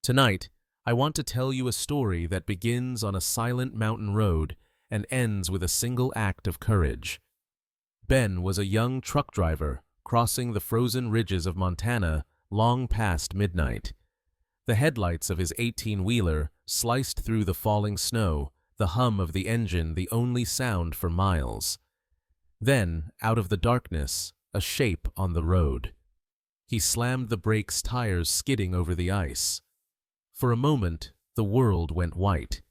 Tonight, I want to tell you a story that begins on a silent mountain road and ends with a single act of courage. Ben was a young truck driver crossing the frozen ridges of Montana long past midnight. The headlights of his 18-wheeler sliced through the falling snow, the hum of the engine the only sound for miles. Then, out of the darkness, a shape on the road. He slammed the brakes, tires skidding over the ice. For a moment, the world went white.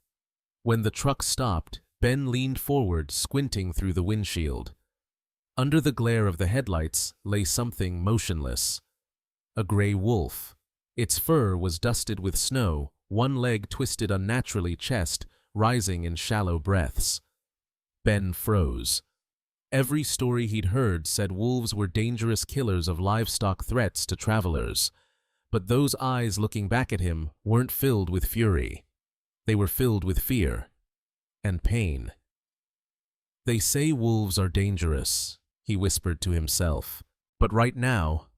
When the truck stopped, Ben leaned forward, squinting through the windshield. Under the glare of the headlights lay something motionless. A gray wolf. Its fur was dusted with snow, one leg twisted unnaturally, chest rising in shallow breaths. Ben froze. Every story he'd heard said wolves were dangerous killers of livestock, threats to travelers. But those eyes looking back at him weren't filled with fury. They were filled with fear and pain. "They say wolves are dangerous," he whispered to himself. "But right now,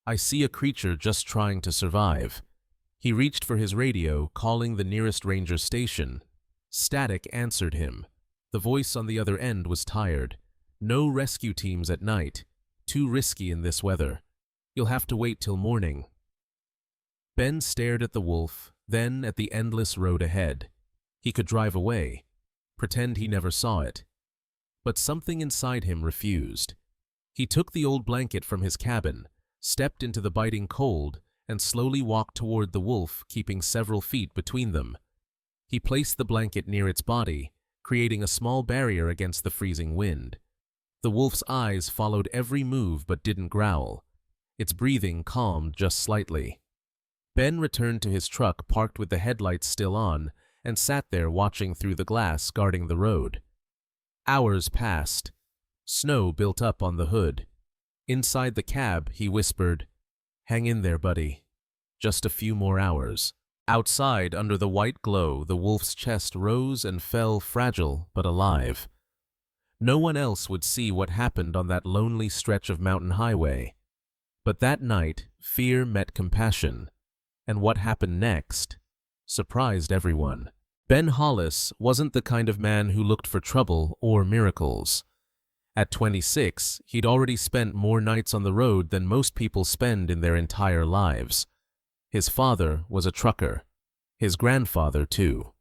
I see a creature just trying to survive." He reached for his radio, calling the nearest ranger station. Static answered him. The voice on the other end was tired. "No rescue teams at night. Too risky in this weather. You'll have to wait till morning." Ben stared at the wolf, then at the endless road ahead. He could drive away, pretend he never saw it. But something inside him refused. He took the old blanket from his cabin, stepped into the biting cold, and slowly walked toward the wolf, keeping several feet between them. He placed the blanket near its body, creating a small barrier against the freezing wind. The wolf's eyes followed every move but didn't growl. Its breathing calmed just slightly. Ben returned to his truck, parked with the headlights still on, and sat there watching through the glass, guarding the road. Hours passed. Snow built up on the hood. Inside the cab, he whispered, "Hang in there, buddy. Just a few more hours." Outside, under the white glow, the wolf's chest rose and fell, fragile but alive. No one else would see what happened on that lonely stretch of mountain highway. But that night, fear met compassion. And what happened next surprised everyone. Ben Hollis wasn't the kind of man who looked for trouble or miracles. At 26, he'd already spent more nights on the road than most people spend in their entire lives. His father was a trucker. His grandfather, too.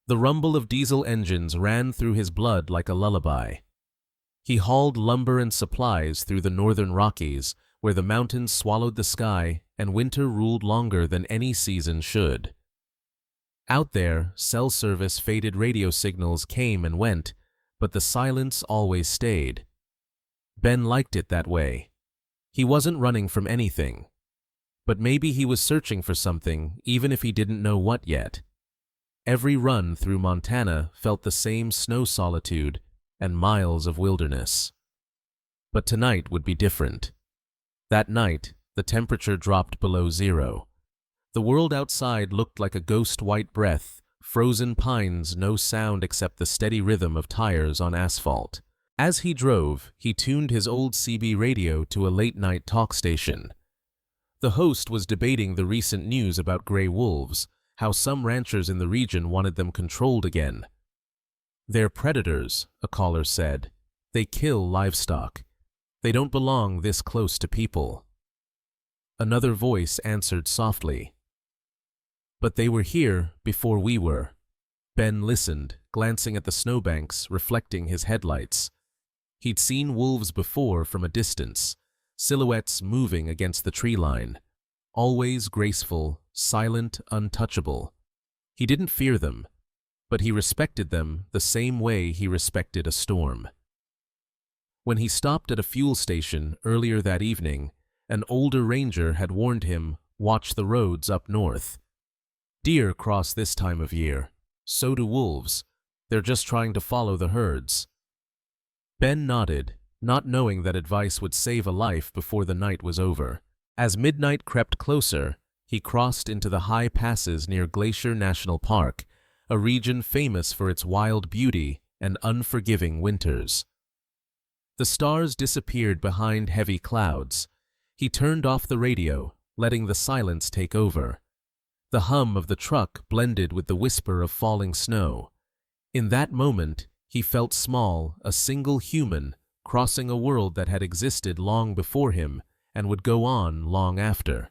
The rumble of diesel engines ran through his blood like a lullaby. He hauled lumber and supplies through the northern Rockies, where the mountains swallowed the sky and winter ruled longer than any season should. Out there, cell service faded, radio signals came and went, but the silence always stayed. Ben liked it that way. He wasn't running from anything. But maybe he was searching for something, even if he didn't know what yet. Every run through Montana felt the same snow solitude and miles of wilderness. But tonight would be different. That night, the temperature dropped below zero. The world outside looked like a ghost white breath, frozen pines, no sound except the steady rhythm of tires on asphalt. As he drove, he tuned his old CB radio to a late-night talk station. The host was debating the recent news about gray wolves, how some ranchers in the region wanted them controlled again. "They're predators," a caller said. "They kill livestock. They don't belong this close to people." Another voice answered softly, "But they were here before we were." Ben listened, glancing at the snowbanks, reflecting his headlights. He'd seen wolves before from a distance, silhouettes moving against the tree line. Always graceful, silent, untouchable. He didn't fear them, but he respected them the same way he respected a storm. When he stopped at a fuel station earlier that evening, an older ranger had warned him, "Watch the roads up north. Deer cross this time of year. So do wolves. They're just trying to follow the herds." Ben nodded, not knowing that advice would save a life before the night was over. As midnight crept closer, he crossed into the high passes near Glacier National Park, a region famous for its wild beauty and unforgiving winters. The stars disappeared behind heavy clouds. He turned off the radio, letting the silence take over. The hum of the truck blended with the whisper of falling snow. In that moment, he felt small, a single human, crossing a world that had existed long before him and would go on long after.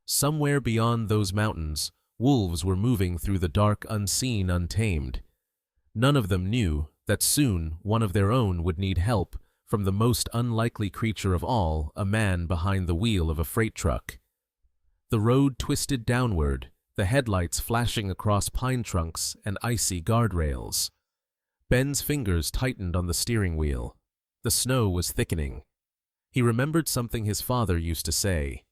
Somewhere beyond those mountains, wolves were moving through the dark, unseen, untamed. None of them knew that soon one of their own would need help from the most unlikely creature of all, a man behind the wheel of a freight truck. The road twisted downward, the headlights flashing across pine trunks and icy guardrails. Ben's fingers tightened on the steering wheel. The snow was thickening. He remembered something his father used to say.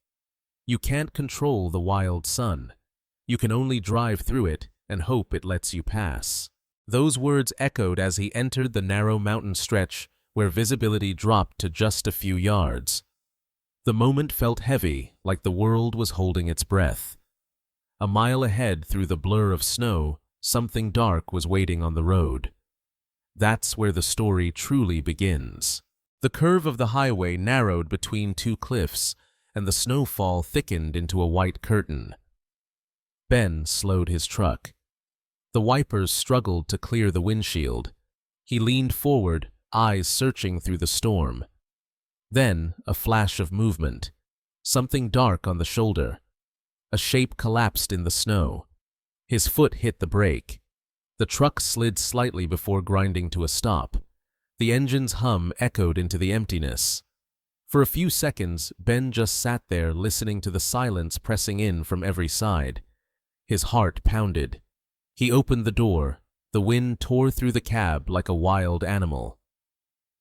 You can't control the wild sun. You can only drive through it and hope it lets you pass. Those words echoed as he entered the narrow mountain stretch where visibility dropped to just a few yards. The moment felt heavy, like the world was holding its breath. A mile ahead through the blur of snow, something dark was waiting on the road. That's where the story truly begins. The curve of the highway narrowed between two cliffs, and the snowfall thickened into a white curtain. Ben slowed his truck. The wipers struggled to clear the windshield. He leaned forward, eyes searching through the storm. Then, a flash of movement. Something dark on the shoulder. A shape collapsed in the snow. His foot hit the brake. The truck slid slightly before grinding to a stop. The engine's hum echoed into the emptiness. For a few seconds, Ben just sat there listening to the silence pressing in from every side. His heart pounded. He opened the door. The wind tore through the cab like a wild animal.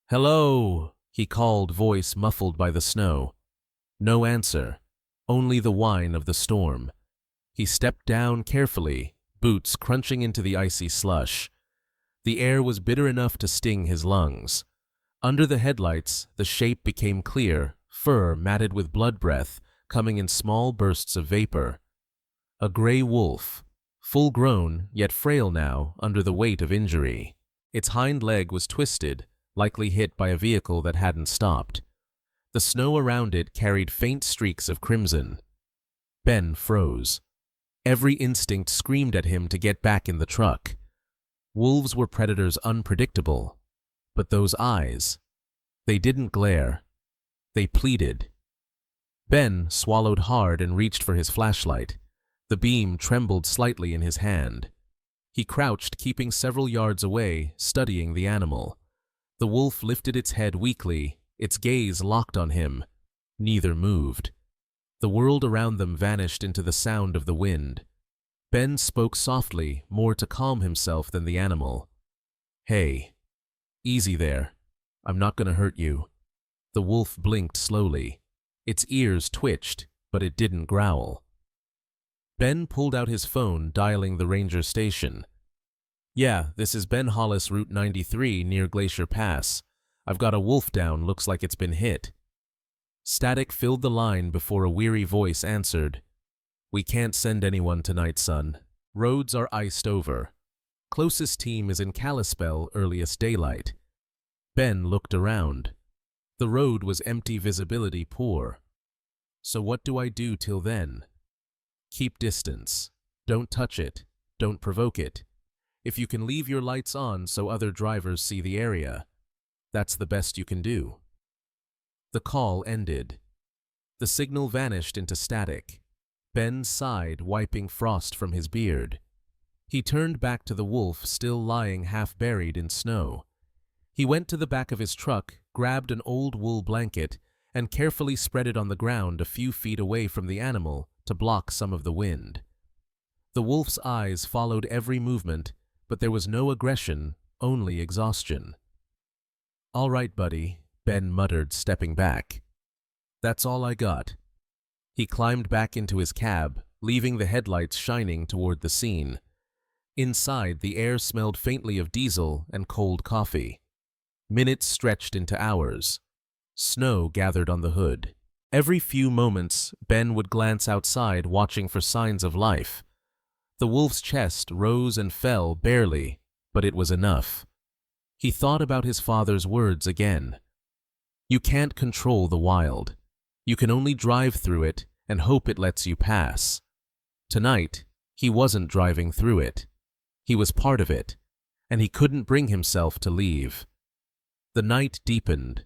"Hello," he called, voice muffled by the snow. No answer, only the whine of the storm. He stepped down carefully, boots crunching into the icy slush. The air was bitter enough to sting his lungs. Under the headlights, the shape became clear, fur matted with blood breath, coming in small bursts of vapor. A gray wolf, full-grown, yet frail now under the weight of injury. Its hind leg was twisted, likely hit by a vehicle that hadn't stopped. The snow around it carried faint streaks of crimson. Ben froze. Every instinct screamed at him to get back in the truck. Wolves were predators unpredictable. But those eyes, they didn't glare. They pleaded. Ben swallowed hard and reached for his flashlight. The beam trembled slightly in his hand. He crouched, keeping several yards away, studying the animal. The wolf lifted its head weakly, its gaze locked on him. Neither moved. The world around them vanished into the sound of the wind. Ben spoke softly, more to calm himself than the animal. "Hey, easy there. I'm not going to hurt you." The wolf blinked slowly. Its ears twitched, but it didn't growl. Ben pulled out his phone, dialing the ranger station. "Yeah, this is Ben Hollis, Route 93 near Glacier Pass. I've got a wolf down, looks like it's been hit." Static filled the line before a weary voice answered. "We can't send anyone tonight, son. Roads are iced over. Closest team is in Kalispell, earliest daylight." Ben looked around. The road was empty, visibility poor. "So what do I do till then?" "Keep distance. Don't touch it. Don't provoke it. If you can leave your lights on so other drivers see the area, that's the best you can do." The call ended. The signal vanished into static. Ben sighed, wiping frost from his beard. He turned back to the wolf, still lying half-buried in snow. He went to the back of his truck, grabbed an old wool blanket, and carefully spread it on the ground a few feet away from the animal to block some of the wind. The wolf's eyes followed every movement, but there was no aggression, only exhaustion. "All right, buddy," Ben muttered, stepping back. "That's all I got." He climbed back into his cab, leaving the headlights shining toward the scene. Inside, the air smelled faintly of diesel and cold coffee. Minutes stretched into hours. Snow gathered on the hood. Every few moments, Ben would glance outside, watching for signs of life. The wolf's chest rose and fell barely, but it was enough. He thought about his father's words again. You can't control the wild. You can only drive through it and hope it lets you pass. Tonight, he wasn't driving through it. He was part of it, and he couldn't bring himself to leave. The night deepened.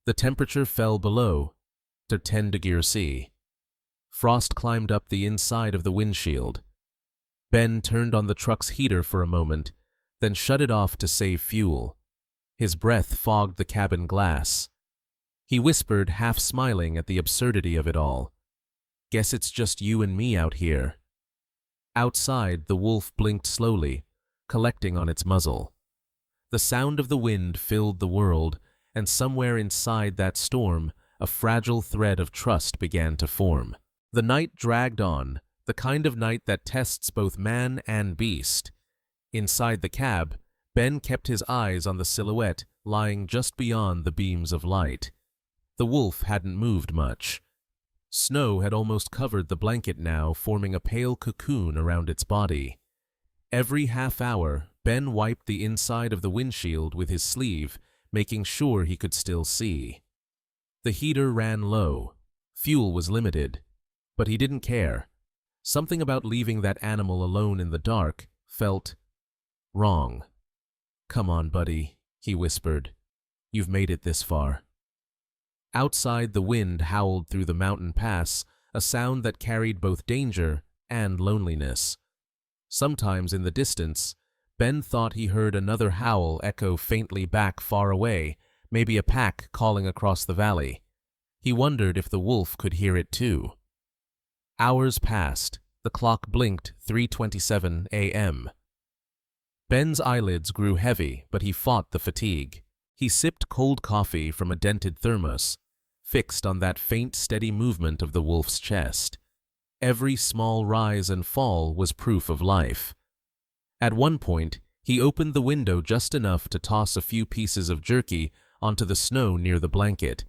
The temperature fell below to 10 degrees C. Frost climbed up the inside of the windshield. Ben turned on the truck's heater for a moment, then shut it off to save fuel. His breath fogged the cabin glass. He whispered, half smiling at the absurdity of it all. "Guess it's just you and me out here." Outside, the wolf blinked slowly, collecting on its muzzle. The sound of the wind filled the world, and somewhere inside that storm, a fragile thread of trust began to form. The night dragged on, the kind of night that tests both man and beast. Inside the cab, Ben kept his eyes on the silhouette lying just beyond the beams of light. The wolf hadn't moved much. Snow had almost covered the blanket now, forming a pale cocoon around its body. Every half hour, Ben wiped the inside of the windshield with his sleeve, making sure he could still see. The heater ran low. Fuel was limited. But he didn't care. Something about leaving that animal alone in the dark felt wrong. "Come on, buddy," he whispered. "You've made it this far." Outside, the wind howled through the mountain pass, a sound that carried both danger and loneliness. Sometimes in the distance, Ben thought he heard another howl echo faintly back far away, maybe a pack calling across the valley. He wondered if the wolf could hear it too. Hours passed. The clock blinked 3:27 a.m. Ben's eyelids grew heavy, but he fought the fatigue. He sipped cold coffee from a dented thermos, fixed on that faint, steady movement of the wolf's chest. Every small rise and fall was proof of life. At one point, he opened the window just enough to toss a few pieces of jerky onto the snow near the blanket.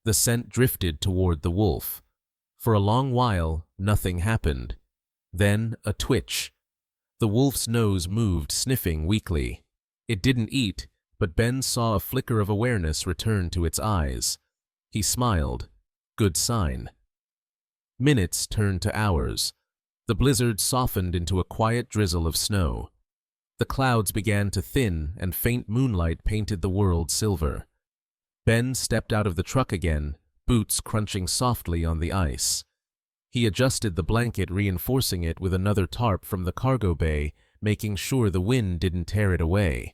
The scent drifted toward the wolf. For a long while, nothing happened. Then, a twitch. The wolf's nose moved, sniffing weakly. It didn't eat, but Ben saw a flicker of awareness return to its eyes. He smiled. Good sign. Minutes turned to hours. The blizzard softened into a quiet drizzle of snow. The clouds began to thin, and faint moonlight painted the world silver. Ben stepped out of the truck again, boots crunching softly on the ice. He adjusted the blanket, reinforcing it with another tarp from the cargo bay, making sure the wind didn't tear it away.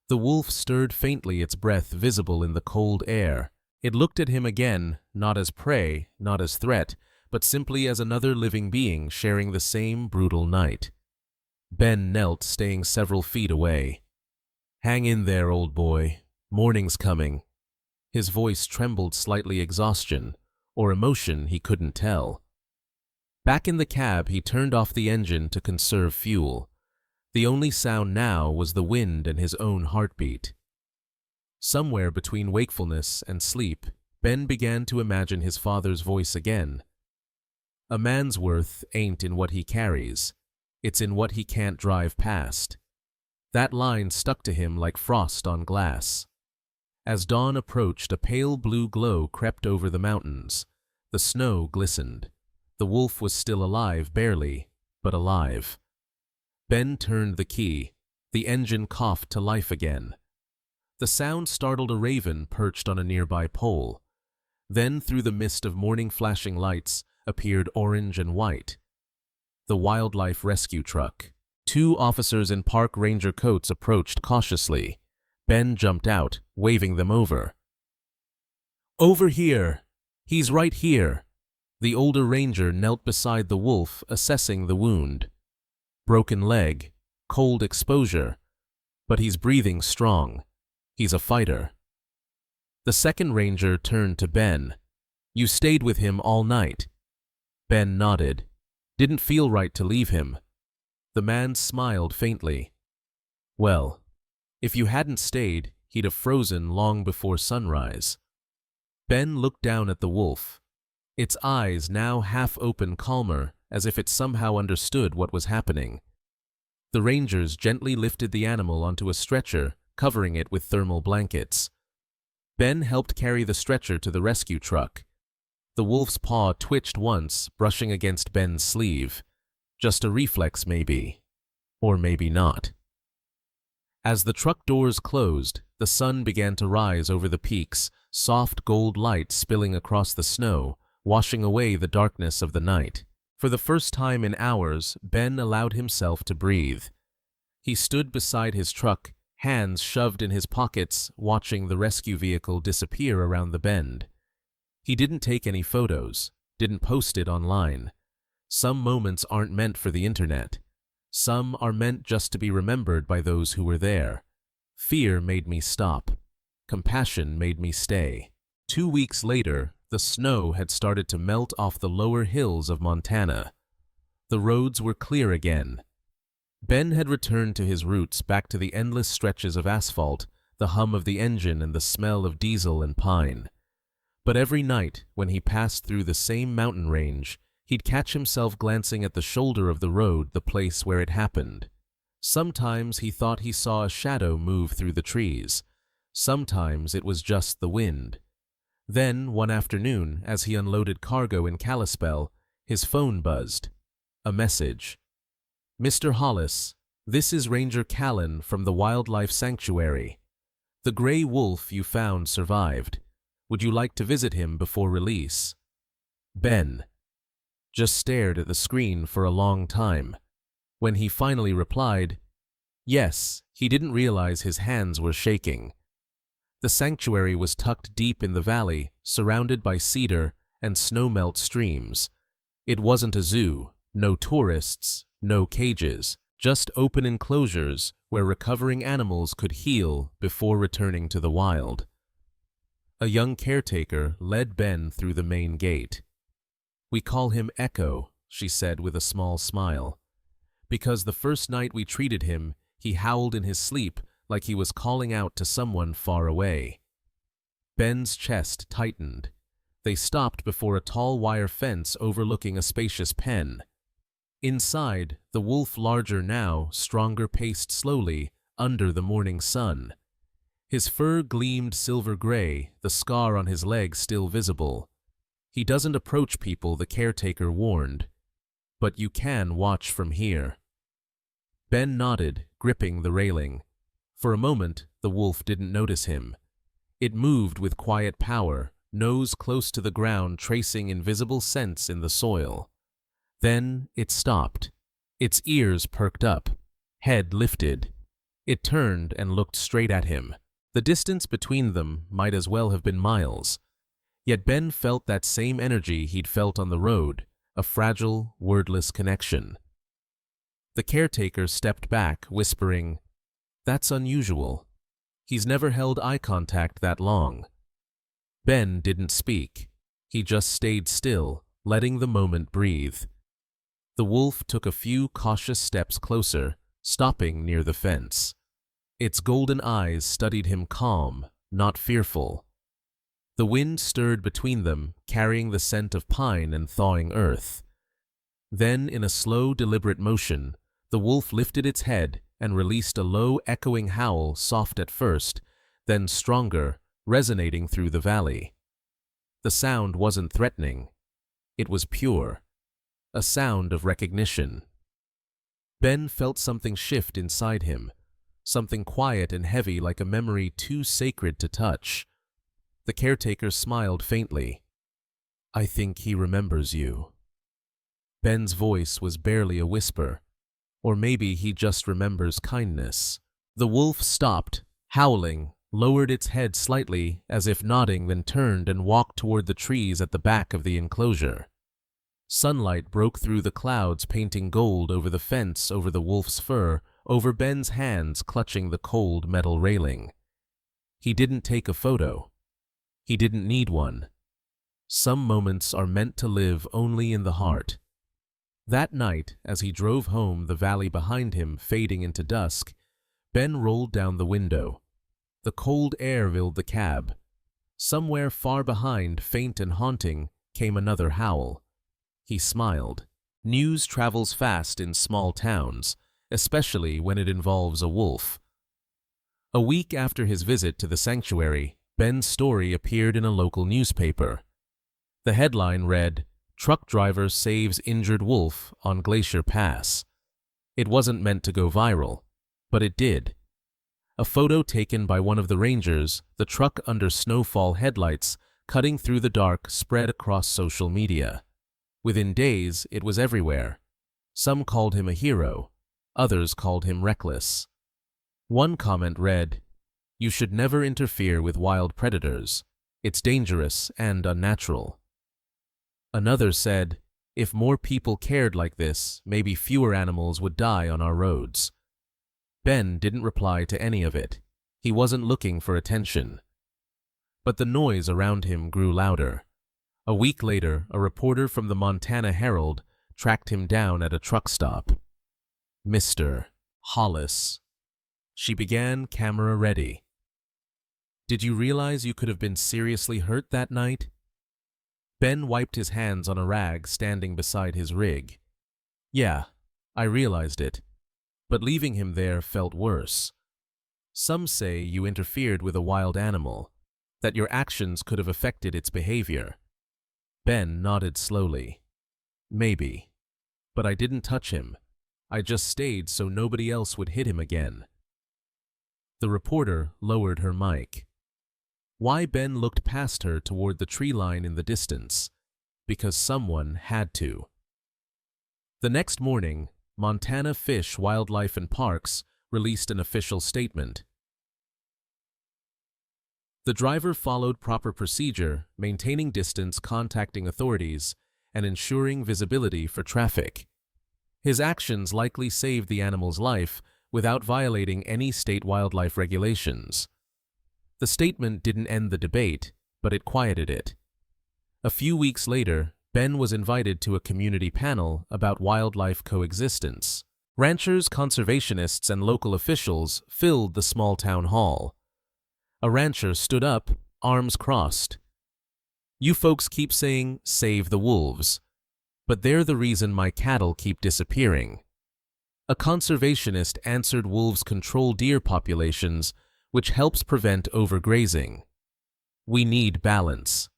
The wolf stirred faintly, its breath visible in the cold air. It looked at him again, not as prey, not as threat, but simply as another living being sharing the same brutal night. Ben knelt, staying several feet away. "Hang in there, old boy. Morning's coming." His voice trembled slightly, exhaustion, or emotion he couldn't tell. Back in the cab, he turned off the engine to conserve fuel. The only sound now was the wind and his own heartbeat. Somewhere between wakefulness and sleep, Ben began to imagine his father's voice again. "A man's worth ain't in what he carries. It's in what he can't drive past." That line stuck to him like frost on glass. As dawn approached, a pale blue glow crept over the mountains. The snow glistened. The wolf was still alive, barely, but alive. Ben turned the key. The engine coughed to life again. The sound startled a raven perched on a nearby pole. Then, through the mist of morning flashing lights, appeared orange and white. The wildlife rescue truck. 2 officers in park ranger coats approached cautiously. Ben jumped out, waving them over. "Over here! He's right here!" The older ranger knelt beside the wolf, assessing the wound. Broken leg, cold exposure, but he's breathing strong. He's a fighter. The second ranger turned to Ben. "You stayed with him all night." Ben nodded. Didn't feel right to leave him. The man smiled faintly. "Well, if you hadn't stayed, he'd have frozen long before sunrise." Ben looked down at the wolf. Its eyes, now half open, calmer, as if it somehow understood what was happening. The rangers gently lifted the animal onto a stretcher, covering it with thermal blankets. Ben helped carry the stretcher to the rescue truck. The wolf's paw twitched once, brushing against Ben's sleeve. Just a reflex maybe. Or maybe not. As the truck doors closed, the sun began to rise over the peaks, soft gold light spilling across the snow, washing away the darkness of the night. For the first time in hours, Ben allowed himself to breathe. He stood beside his truck, hands shoved in his pockets, watching the rescue vehicle disappear around the bend. He didn't take any photos, didn't post it online. Some moments aren't meant for the internet. Some are meant just to be remembered by those who were there. Fear made me stop. Compassion made me stay. 2 weeks later, the snow had started to melt off the lower hills of Montana. The roads were clear again. Ben had returned to his roots, back to the endless stretches of asphalt, the hum of the engine and the smell of diesel and pine. But every night, when he passed through the same mountain range, he'd catch himself glancing at the shoulder of the road, the place where it happened. Sometimes he thought he saw a shadow move through the trees. Sometimes it was just the wind. Then, one afternoon, as he unloaded cargo in Kalispell, his phone buzzed. A message. "Mr. Hollis, this is Ranger Callan from the Wildlife Sanctuary. The gray wolf you found survived. Would you like to visit him before release?" Ben just stared at the screen for a long time. When he finally replied, yes, he didn't realize his hands were shaking. The sanctuary was tucked deep in the valley, surrounded by cedar and snowmelt streams. It wasn't a zoo, no tourists, no cages, just open enclosures where recovering animals could heal before returning to the wild. A young caretaker led Ben through the main gate. "We call him Echo," she said with a small smile. "Because the first night we treated him, he howled in his sleep like he was calling out to someone far away." Ben's chest tightened. They stopped before a tall wire fence overlooking a spacious pen. Inside, the wolf, larger now, stronger, paced slowly under the morning sun. His fur gleamed silver gray, the scar on his leg still visible. "He doesn't approach people," the caretaker warned. "But you can watch from here." Ben nodded, gripping the railing. For a moment, the wolf didn't notice him. It moved with quiet power, nose close to the ground, tracing invisible scents in the soil. Then it stopped. Its ears perked up, head lifted. It turned and looked straight at him. The distance between them might as well have been miles. Yet Ben felt that same energy he'd felt on the road, a fragile, wordless connection. The caretaker stepped back, whispering, "That's unusual. He's never held eye contact that long." Ben didn't speak. He just stayed still, letting the moment breathe. The wolf took a few cautious steps closer, stopping near the fence. Its golden eyes studied him, calm, not fearful. The wind stirred between them, carrying the scent of pine and thawing earth. Then, in a slow, deliberate motion, the wolf lifted its head and released a low, echoing howl, soft at first, then stronger, resonating through the valley. The sound wasn't threatening. It was pure. A sound of recognition. Ben felt something shift inside him, something quiet and heavy, like a memory too sacred to touch. The caretaker smiled faintly. "I think he remembers you." Ben's voice was barely a whisper. Or maybe he just remembers kindness. The wolf stopped, howling, lowered its head slightly, as if nodding, then turned and walked toward the trees at the back of the enclosure. Sunlight broke through the clouds, painting gold over the fence, over the wolf's fur, over Ben's hands clutching the cold metal railing. He didn't take a photo. He didn't need one. Some moments are meant to live only in the heart. That night, as he drove home, the valley behind him fading into dusk, Ben rolled down the window. The cold air filled the cab. Somewhere far behind, faint and haunting, came another howl. He smiled. News travels fast in small towns, especially when it involves a wolf. A week after his visit to the sanctuary, Ben's story appeared in a local newspaper. The headline read, Truck driver saves injured wolf on Glacier Pass. It wasn't meant to go viral, but it did. A photo taken by one of the rangers, the truck under snowfall headlights cutting through the dark, spread across social media. Within days, it was everywhere. Some called him a hero, others called him reckless. One comment read, "You should never interfere with wild predators. It's dangerous and unnatural." Another said, "If more people cared like this, maybe fewer animals would die on our roads." Ben didn't reply to any of it. He wasn't looking for attention. But the noise around him grew louder. A week later, a reporter from the Montana Herald tracked him down at a truck stop. "Mr. Hollis." She began, camera ready. "Did you realize you could have been seriously hurt that night?" Ben wiped his hands on a rag standing beside his rig. "Yeah, I realized it. But leaving him there felt worse. Some say you interfered with a wild animal, that your actions could have affected its behavior." Ben nodded slowly. "Maybe. But I didn't touch him. I just stayed so nobody else would hit him again." The reporter lowered her mic. Why Ben looked past her toward the tree line in the distance? Because someone had to. The next morning, Montana Fish, Wildlife and Parks released an official statement. The driver followed proper procedure, maintaining distance, contacting authorities, and ensuring visibility for traffic. His actions likely saved the animal's life without violating any state wildlife regulations. The statement didn't end the debate, but it quieted it. A few weeks later, Ben was invited to a community panel about wildlife coexistence. Ranchers, conservationists, and local officials filled the small town hall. A rancher stood up, arms crossed. "You folks keep saying, 'Save the wolves,' but they're the reason my cattle keep disappearing." A conservationist answered, "Wolves control deer populations, which helps prevent overgrazing. We need balance."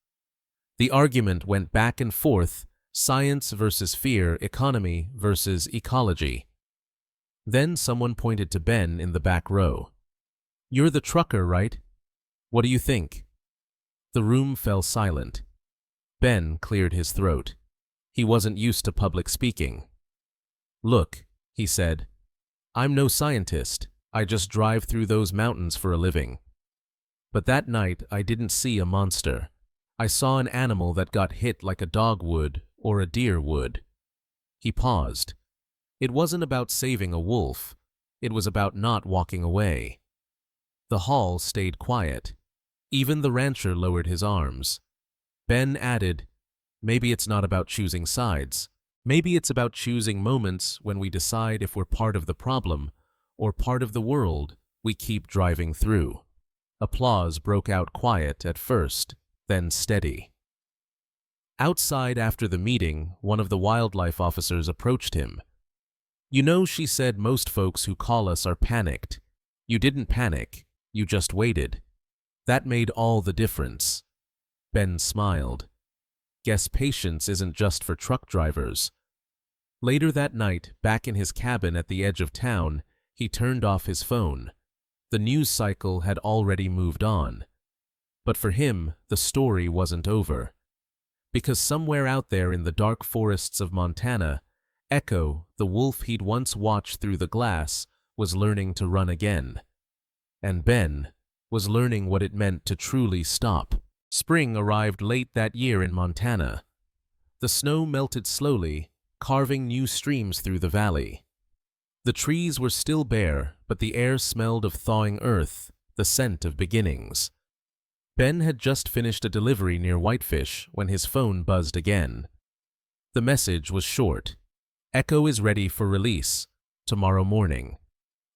The argument went back and forth, science versus fear, economy versus ecology. Then someone pointed to Ben in the back row. "You're the trucker, right? What do you think?" The room fell silent. Ben cleared his throat. He wasn't used to public speaking. "Look," he said, "I'm no scientist. I just drive through those mountains for a living. But that night I didn't see a monster. I saw an animal that got hit like a dog would or a deer would." He paused. It wasn't about saving a wolf. It was about not walking away. The hall stayed quiet. Even the rancher lowered his arms. Ben added, "Maybe it's not about choosing sides. Maybe it's about choosing moments when we decide if we're part of the problem or part of the world we keep driving through." Applause broke out, quiet at first, then steady. Outside after the meeting, one of the wildlife officers approached him. "You know," she said, "most folks who call us are panicked. You didn't panic, you just waited. That made all the difference." Ben smiled. Guess patience isn't just for truck drivers. Later that night, back in his cabin at the edge of town, he turned off his phone. The news cycle had already moved on. But for him, the story wasn't over. Because somewhere out there in the dark forests of Montana, Echo, the wolf he'd once watched through the glass, was learning to run again. And Ben was learning what it meant to truly stop. Spring arrived late that year in Montana. The snow melted slowly, carving new streams through the valley. The trees were still bare, but the air smelled of thawing earth, the scent of beginnings. Ben had just finished a delivery near Whitefish when his phone buzzed again. The message was short. "Echo is ready for release tomorrow morning.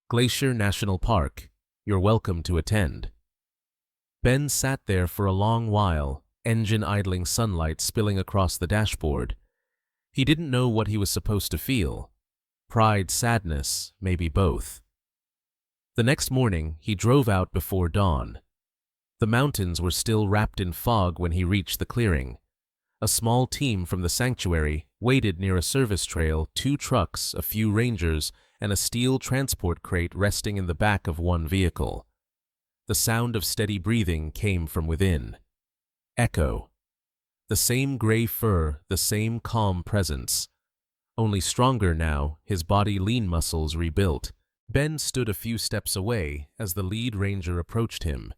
Glacier National Park. You're welcome to attend." Ben sat there for a long while, engine idling, sunlight spilling across the dashboard. He didn't know what he was supposed to feel. Pride, sadness, maybe both. The next morning, he drove out before dawn. The mountains were still wrapped in fog when he reached the clearing. A small team from the sanctuary waited near a service trail, 2 trucks, a few rangers, and a steel transport crate resting in the back of one vehicle. The sound of steady breathing came from within. Echo. The same gray fur, the same calm presence. Only stronger now, his body lean muscles rebuilt. Ben stood a few steps away as the lead ranger approached him.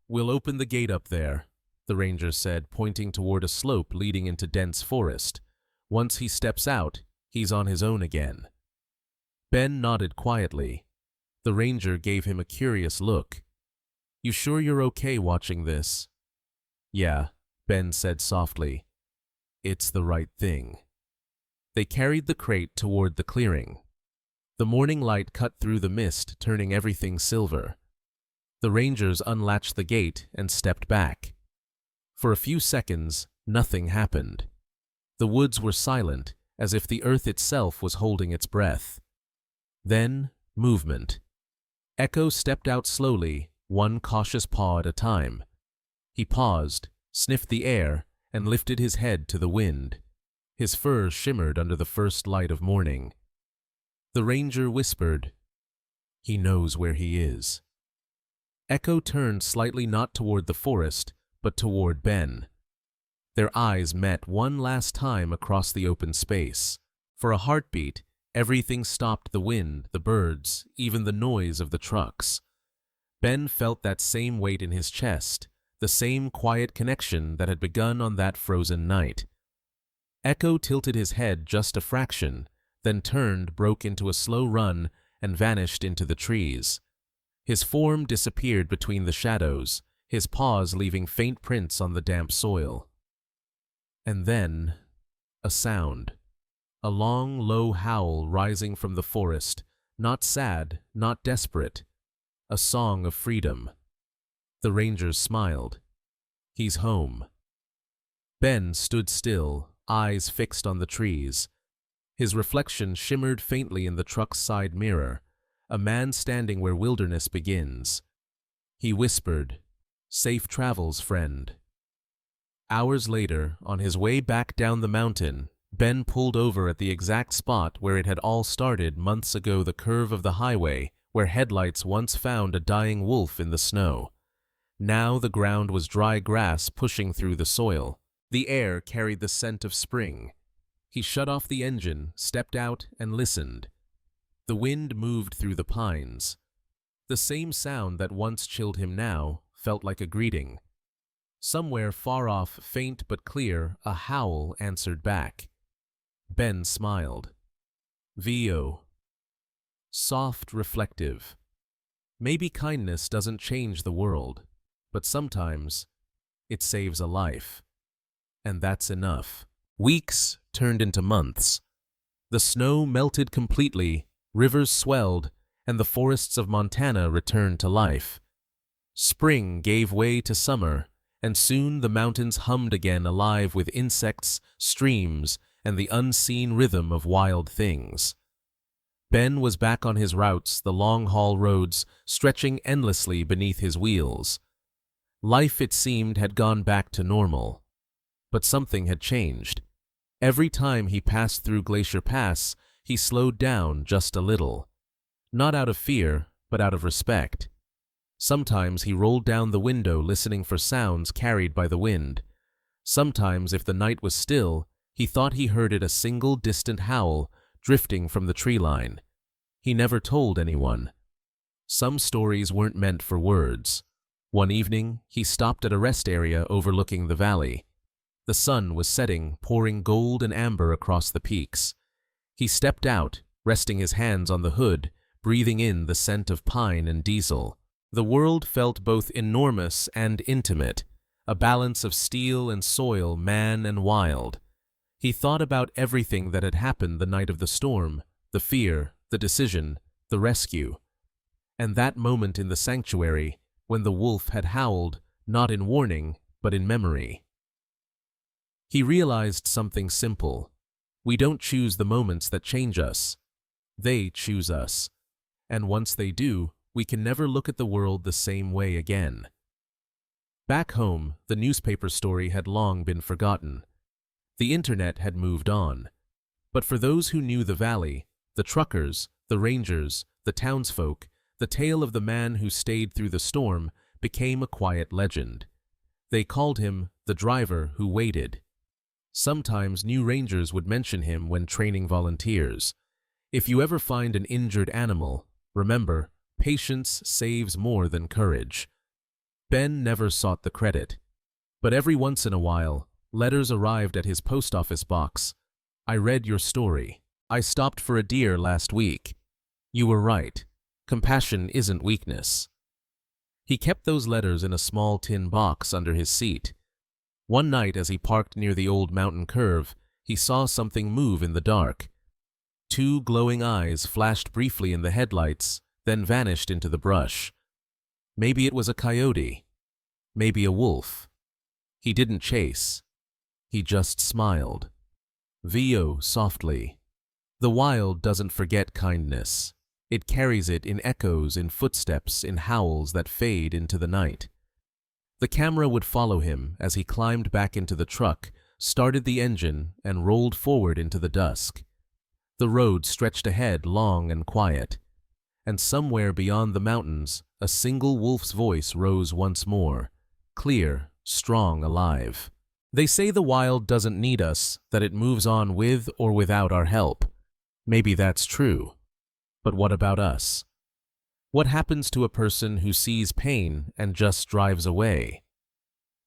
"We'll open the gate up there," the ranger said, pointing toward a slope leading into dense forest. "Once he steps out, he's on his own again." Ben nodded quietly. The ranger gave him a curious look. "You sure you're okay watching this?" "Yeah," Ben said softly. "It's the right thing." They carried the crate toward the clearing. The morning light cut through the mist, turning everything silver. The rangers unlatched the gate and stepped back. For a few seconds, nothing happened. The woods were silent, as if the earth itself was holding its breath. Then, movement. Echo stepped out slowly, one cautious paw at a time. He paused, sniffed the air, and lifted his head to the wind. His fur shimmered under the first light of morning. The ranger whispered, "He knows where he is." Echo turned slightly, not toward the forest, but toward Ben. Their eyes met one last time across the open space. For a heartbeat, everything stopped: the wind, the birds, even the noise of the trucks. Ben felt that same weight in his chest, the same quiet connection that had begun on that frozen night. Echo tilted his head just a fraction, then turned, broke into a slow run, and vanished into the trees. His form disappeared between the shadows, his paws leaving faint prints on the damp soil. And then, a sound. A long, low howl rising from the forest, not sad, not desperate. A song of freedom. The rangers smiled. He's home. Ben stood still, eyes fixed on the trees. His reflection shimmered faintly in the truck's side mirror, a man standing where wilderness begins. He whispered, "Safe travels, friend." Hours later, on his way back down the mountain, Ben pulled over at the exact spot where it had all started months ago, the curve of the highway where headlights once found a dying wolf in the snow. Now the ground was dry grass pushing through the soil. The air carried the scent of spring. He shut off the engine, stepped out, and listened. The wind moved through the pines. The same sound that once chilled him now felt like a greeting. Somewhere far off, faint but clear, a howl answered back. Ben smiled. VO. Soft, reflective. Maybe kindness doesn't change the world, but sometimes it saves a life. And that's enough. Weeks turned into months. The snow melted completely, rivers swelled, and the forests of Montana returned to life. Spring gave way to summer, and soon the mountains hummed again, alive with insects, streams, and the unseen rhythm of wild things. Ben was back on his routes, the long-haul roads stretching endlessly beneath his wheels. Life, it seemed, had gone back to normal. But something had changed. Every time he passed through Glacier Pass, he slowed down just a little. Not out of fear, but out of respect. Sometimes he rolled down the window, listening for sounds carried by the wind. Sometimes, if the night was still, he thought he heard it, a single distant howl drifting from the tree line. He never told anyone. Some stories weren't meant for words. One evening, he stopped at a rest area overlooking the valley. The sun was setting, pouring gold and amber across the peaks. He stepped out, resting his hands on the hood, breathing in the scent of pine and diesel. The world felt both enormous and intimate, a balance of steel and soil, man and wild. He thought about everything that had happened the night of the storm, the fear, the decision, the rescue. And that moment in the sanctuary, when the wolf had howled, not in warning, but in memory. He realized something simple. We don't choose the moments that change us. They choose us. And once they do, we can never look at the world the same way again. Back home, the newspaper story had long been forgotten. The internet had moved on. But for those who knew the valley, the truckers, the rangers, the townsfolk, the tale of the man who stayed through the storm became a quiet legend. They called him the driver who waited. Sometimes new rangers would mention him when training volunteers. If you ever find an injured animal, remember, patience saves more than courage. Ben never sought the credit. But every once in a while, letters arrived at his post office box. I read your story. I stopped for a deer last week. You were right. Compassion isn't weakness. He kept those letters in a small tin box under his seat. One night as he parked near the old mountain curve, he saw something move in the dark. Two glowing eyes flashed briefly in the headlights, then vanished into the brush. Maybe it was a coyote. Maybe a wolf. He didn't chase. He just smiled. VO softly. The wild doesn't forget kindness. It carries it in echoes, in footsteps, in howls that fade into the night. The camera would follow him as he climbed back into the truck, started the engine, and rolled forward into the dusk. The road stretched ahead long and quiet. And somewhere beyond the mountains, a single wolf's voice rose once more, clear, strong, alive. They say the wild doesn't need us, that it moves on with or without our help. Maybe that's true. But what about us? What happens to a person who sees pain and just drives away?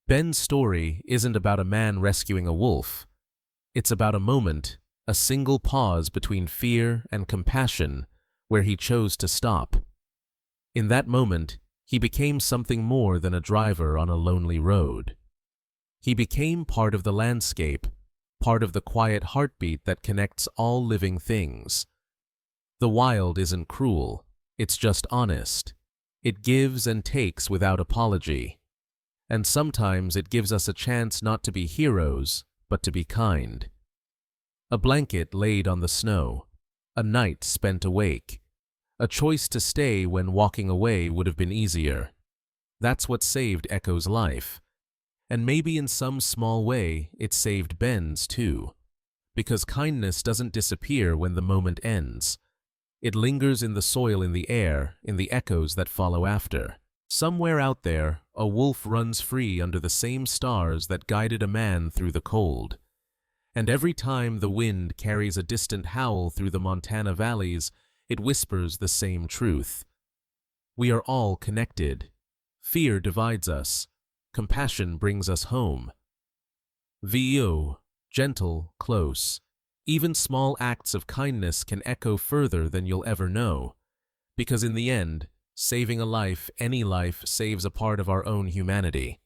Ben's story isn't about a man rescuing a wolf. It's about a moment, a single pause between fear and compassion, where he chose to stop. In that moment, he became something more than a driver on a lonely road. He became part of the landscape, part of the quiet heartbeat that connects all living things. The wild isn't cruel, it's just honest. It gives and takes without apology. And sometimes it gives us a chance not to be heroes, but to be kind. A blanket laid on the snow, a night spent awake, a choice to stay when walking away would have been easier. That's what saved Echo's life. And maybe in some small way, it saved Ben's too. Because kindness doesn't disappear when the moment ends. It lingers in the soil, in the air, in the echoes that follow after. Somewhere out there, a wolf runs free under the same stars that guided a man through the cold. And every time the wind carries a distant howl through the Montana valleys, it whispers the same truth. We are all connected. Fear divides us. Compassion brings us home. VO, gentle, close. Even small acts of kindness can echo further than you'll ever know. Because in the end, saving a life, any life, saves a part of our own humanity.